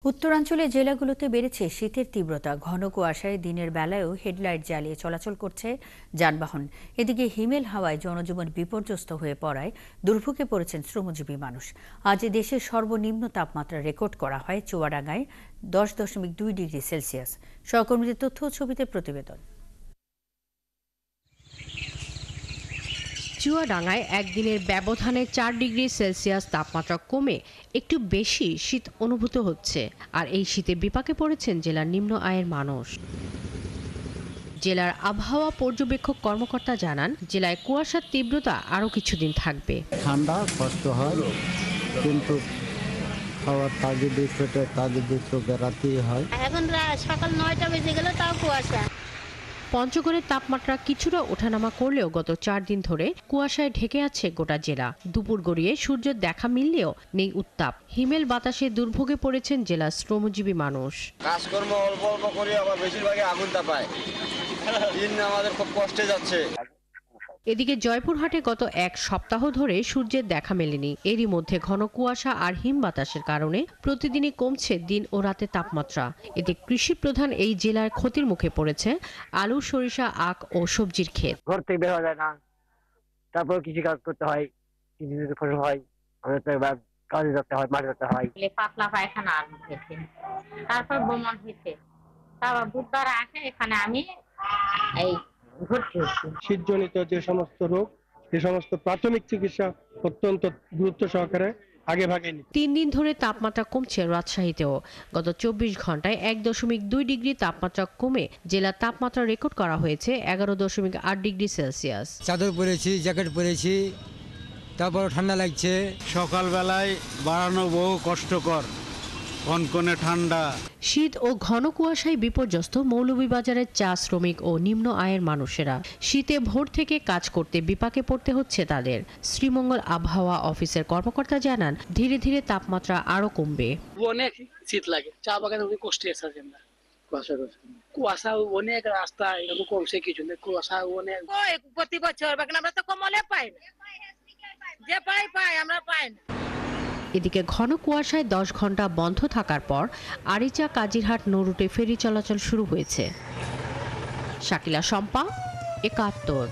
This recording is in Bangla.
উত্তরাঞ্চলের জেলাগুলোতে বেড়েছে শীতের তীব্রতা। ঘন কুয়াশায় দিনের বেলায়ও হেডলাইট জ্বালিয়ে চলাচল করছে যানবাহন। এদিকে হিমেল হাওয়ায় জনজীবন বিপর্যস্ত হয়ে পড়ায় দুর্ভোগে পড়েছেন শ্রমজীবী মানুষ। আজ দেশের সর্বনিম্ন তাপমাত্রা রেকর্ড করা হয় চুয়াডাঙ্গায় 10.2 ডিগ্রি সেলসিয়াস। সহকর্মীদের তথ্য ও ছবিতে প্রতিবেদন। চুয়াডাঙ্গায় একদিনের ব্যবধানে 4 ডিগ্রি সেলসিয়াস তাপমাত্রা কমে একটু বেশি শীত অনুভূত হচ্ছে। আর এই শীতে বিপাকে পড়েছেন জেলার নিম্ন আয়ের মানুষ। জেলার আবহাওয়া পর্যবেক্ষক কর্মকর্তা জানান, জেলায় কুয়াশার তীব্রতা আরও কিছুদিন থাকবে। ঠান্ডা কষ্ট হয়, কিন্তু খাওয়ার তাগিদে পেটের তাগিদে চোখে রাতেই হয়। এখন সকাল 9টা বেজে গেল, তাও কুয়াশা। পঞ্চগড়ের তাপমাত্রা কিছুটা ওঠানামা করলেও গত 4 দিন ধরে কুয়াশায় ঢেকে আছে গোটা জেলা। দুপুর গড়িয়ে সূর্যের দেখা মিললেও নেই উত্তাপ। হিমেল বাতাসে দুর্ভোগে পড়েছেন জেলার শ্রমজীবী মানুষ। কাজকর্ম অল্প অল্প করে আবার বেশিরভাগই আগুন তাপায়। দিন আমাদের খুব কষ্টে যাচ্ছে। এদিকে জয়পুরহাটে গত এক সপ্তাহ ধরে সূর্যের দেখা মেলেনি। এরই মধ্যে ঘন কুয়াশা আর হিম বাতাসের কারণে প্রতিদিনই কমছে দিন ও রাতের তাপমাত্রা। এতে কৃষি প্রধান এই জেলার ক্ষতির মুখে পড়েছে আলু, সরিষা, আখ ও সবজির ক্ষেত। ঘর থেকে বের হওয়া যায় না, তারপর কৃষি কাজ করতে হয়, কৃষি ফসল হয়, আমাদের তো এবার কাজে যেতে হয়, মাঠে যেতে হয়। পাতলা পায়খানা হয়েছে, তারপর বমন হয়েছে, তারপর বুধবার আসে এখানে আমি এই ভর্তি হচ্ছি। শীতজনিত যে সমস্ত রোগ, যে সমস্ত প্রাথমিক চিকিৎসা অত্যন্ত গুরুত্ব সহকারে আগে ভাগে নিতে। 3 দিন ধরে তাপমাত্রা কমছে রাজশাহীতেও। গত 24 ঘন্টায় 1.2 ডিগ্রি তাপমাত্রা কমে জেলার তাপমাত্রা রেকর্ড করা হয়েছে 11.8 ডিগ্রি সেলসিয়াস। চাদর পরেছি, জ্যাকেট পরেছি, তারপর ঠান্ডা লাগছে। সকালবেলায় বাড়ানো বহু কষ্টকর, কনকনে ঠান্ডা। শীত ও ঘন কুয়াশায় বিপর্যস্ত মৌলভীবাজারের চা শ্রমিক ও নিম্ন আয়ের মানুষেরা। শীতে ভোর থেকে কাজ করতে বিপাকে পড়তে হচ্ছে তাদের। শ্রীমঙ্গল আবহাওয়া অফিসের কর্মকর্তা জানান, ধীরে ধীরে তাপমাত্রা আরো কমবে। অনেক শীত লাগে, চা বাগানে অনেক কষ্টে আছে আমরা। কুয়াশা অনেক, রাস্তা এরকম কমছে কিছু নেই, কুয়াশা অনেক। প্রতি বছর বাগান আমরা তো কমলে পাই না, যে পাই আমরা পাই না। এদিকে ঘন কুয়াশায় 10 ঘন্টা বন্ধ থাকার পর আরিচা কাজিরহাট নৌ রুটে ফেরি চলাচল শুরু হয়েছে। শাকিলা শম্পা, 71।